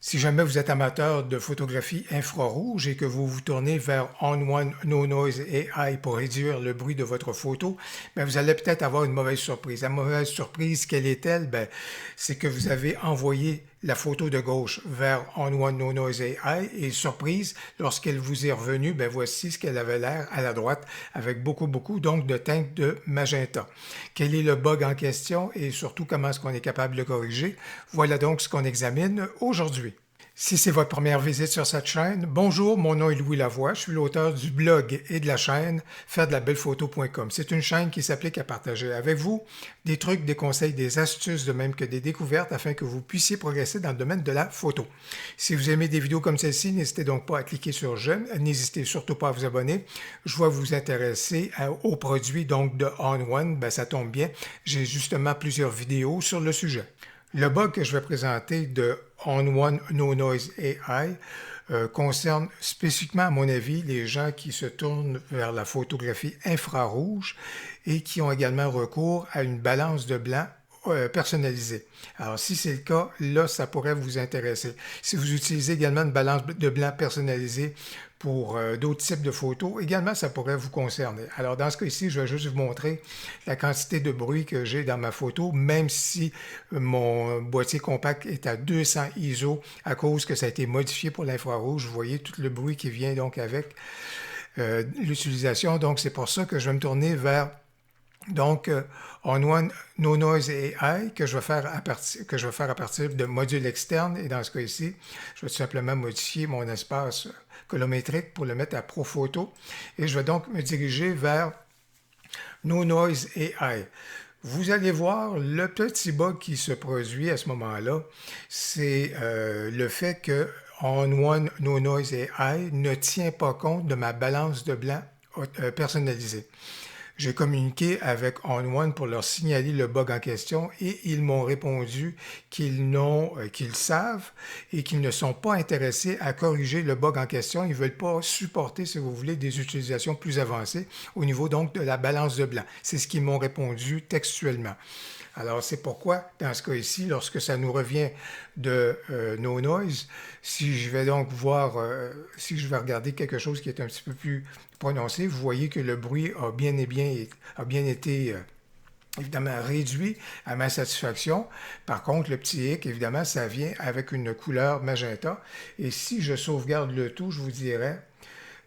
Si jamais vous êtes amateur de photographie infrarouge et que vous vous tournez vers On1 No Noise AI pour réduire le bruit de votre photo, ben vous allez peut-être avoir une mauvaise surprise. La mauvaise surprise, quelle est-elle? Ben, c'est que vous avez envoyé la photo de gauche vers On1 No Noise AI et surprise, lorsqu'elle vous est revenue, ben voici ce qu'elle avait l'air à la droite avec beaucoup donc de teintes de magenta. Quel est le bug en question et surtout comment est-ce qu'on est capable de le corriger? Voilà donc ce qu'on examine aujourd'hui. Si c'est votre première visite sur cette chaîne, bonjour, mon nom est Louis Lavoie, je suis l'auteur du blog et de la chaîne fairedelabelephoto.com. C'est une chaîne qui s'applique à partager avec vous des trucs, des conseils, des astuces, de même que des découvertes afin que vous puissiez progresser dans le domaine de la photo. Si vous aimez des vidéos comme celle-ci, n'hésitez donc pas à cliquer sur j'aime, n'hésitez surtout pas à vous abonner. Je vais vous intéresser aux produits donc de On1, ben ça tombe bien, j'ai justement plusieurs vidéos sur le sujet. Le bug que je vais présenter de On1 No Noise AI concerne spécifiquement, à mon avis, les gens qui se tournent vers la photographie infrarouge et qui ont également recours à une balance de blanc personnalisée. Alors, si c'est le cas, là, ça pourrait vous intéresser. Si vous utilisez également une balance de blanc personnalisée pour d'autres types de photos, également, ça pourrait vous concerner. Alors, dans ce cas-ci, je vais juste vous montrer la quantité de bruit que j'ai dans ma photo, même si mon boîtier compact est à 200 ISO à cause que ça a été modifié pour l'infrarouge. Vous voyez tout le bruit qui vient donc avec l'utilisation. Donc, c'est pour ça que je vais me tourner vers On1 No Noise AI que je vais faire à partir de modules externes. Et dans ce cas-ci, je vais tout simplement modifier mon espace colorimétrique pour le mettre à ProPhoto. Et je vais donc me diriger vers No Noise AI. Vous allez voir, le petit bug qui se produit à ce moment-là, c'est le fait que On1 No Noise AI ne tient pas compte de ma balance de blanc personnalisée. J'ai communiqué avec On1 pour leur signaler le bug en question et ils m'ont répondu qu'ils savent et qu'ils ne sont pas intéressés à corriger le bug en question. Ils ne veulent pas supporter, si vous voulez, des utilisations plus avancées au niveau donc de la balance de blanc. C'est ce qu'ils m'ont répondu textuellement. Alors, c'est pourquoi, dans ce cas-ci, lorsque ça nous revient de No Noise, si je vais donc voir, si je vais regarder quelque chose qui est un petit peu plus prononcé, vous voyez que le bruit a bien été évidemment réduit à ma satisfaction. Par contre, le petit hic, évidemment, ça vient avec une couleur magenta. Et si je sauvegarde le tout, je vous dirais,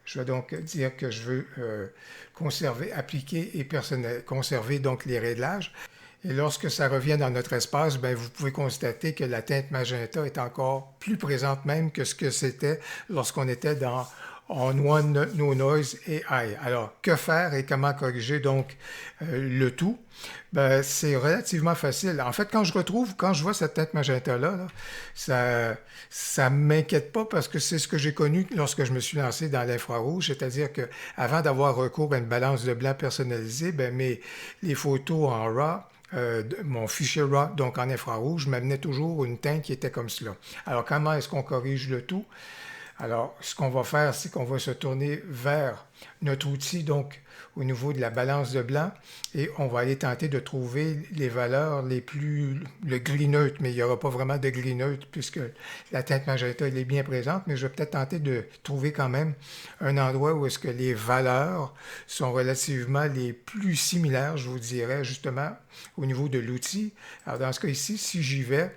je vais donc dire que je veux conserver, appliquer et conserver donc les réglages. Et lorsque ça revient dans notre espace, ben, vous pouvez constater que la teinte magenta est encore plus présente même que ce que c'était lorsqu'on était dans On1 No Noise AI. Alors, que faire et comment corriger donc le tout? Ben, c'est relativement facile. En fait, quand je vois cette teinte magenta-là, ça m'inquiète pas parce que c'est ce que j'ai connu lorsque je me suis lancé dans l'infrarouge, c'est-à-dire que avant d'avoir recours à une balance de blanc personnalisée, ben, les photos en RAW, mon fichier RAW, donc en infrarouge, m'amenait toujours une teinte qui était comme cela. Alors, comment est-ce qu'on corrige le tout? Alors, ce qu'on va faire, c'est qu'on va se tourner vers notre outil, donc au niveau de la balance de blanc, et on va aller tenter de trouver les valeurs le gris neutre, mais il n'y aura pas vraiment de gris neutre puisque la teinte magenta, elle est bien présente, mais je vais peut-être tenter de trouver quand même un endroit où est-ce que les valeurs sont relativement les plus similaires, je vous dirais, justement, au niveau de l'outil. Alors, dans ce cas ici, si j'y vais,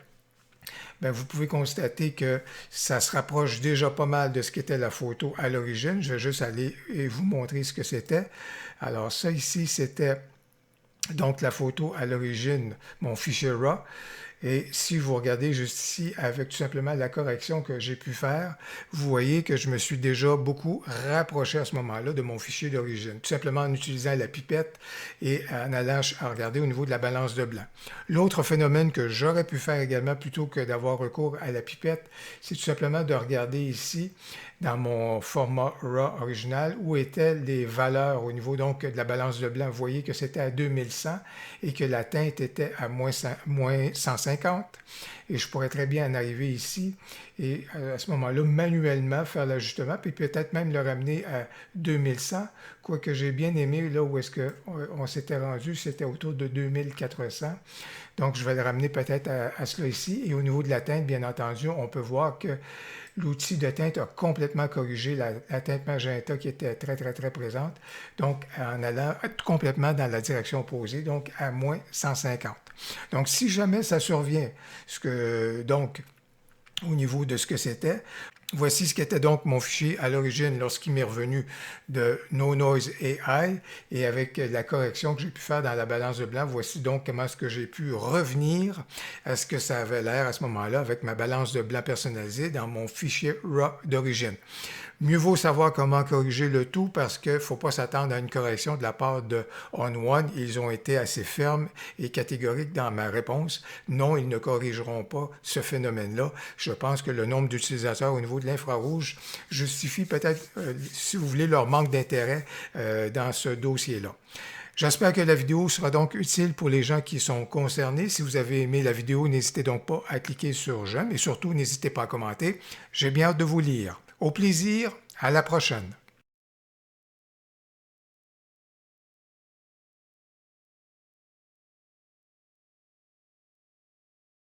ben, vous pouvez constater que ça se rapproche déjà pas mal de ce qu'était la photo à l'origine. Je vais juste aller et vous montrer ce que c'était. Alors ça ici, c'était donc la photo à l'origine, mon fichier RAW. Et si vous regardez juste ici avec tout simplement la correction que j'ai pu faire, vous voyez que je me suis déjà beaucoup rapproché à ce moment-là de mon fichier d'origine, tout simplement en utilisant la pipette et en allant regarder au niveau de la balance de blanc. L'autre phénomène que j'aurais pu faire également plutôt que d'avoir recours à la pipette, c'est tout simplement de regarder ici dans mon format RAW original où étaient les valeurs au niveau donc de la balance de blanc. Vous voyez que c'était à 2100 et que la teinte était à moins 150. Et je pourrais très bien en arriver ici et à ce moment-là manuellement faire l'ajustement puis peut-être même le ramener à 2100 Quoique j'ai bien aimé, là où est-ce on s'était rendu, c'était autour de 2400. Donc, je vais le ramener peut-être à cela ici. Et au niveau de la teinte, bien entendu, on peut voir que l'outil de teinte a complètement corrigé la teinte magenta qui était très, très, très présente. Donc, en allant complètement dans la direction opposée, donc à moins 150. Donc, si jamais ça survient, donc, au niveau de ce que c'était, voici ce qu'était donc mon fichier à l'origine lorsqu'il m'est revenu de No Noise AI et avec la correction que j'ai pu faire dans la balance de blanc, voici donc comment est-ce que j'ai pu revenir à ce que ça avait l'air à ce moment-là avec ma balance de blanc personnalisée dans mon fichier RAW d'origine. Mieux vaut savoir comment corriger le tout parce qu'il ne faut pas s'attendre à une correction de la part de ON1. Ils ont été assez fermes et catégoriques dans ma réponse. Non, ils ne corrigeront pas ce phénomène-là. Je pense que le nombre d'utilisateurs au niveau de l'infrarouge justifie peut-être, si vous voulez, leur manque d'intérêt dans ce dossier-là. J'espère que la vidéo sera donc utile pour les gens qui sont concernés. Si vous avez aimé la vidéo, n'hésitez donc pas à cliquer sur j'aime et surtout n'hésitez pas à commenter. J'ai bien hâte de vous lire. Au plaisir, à la prochaine.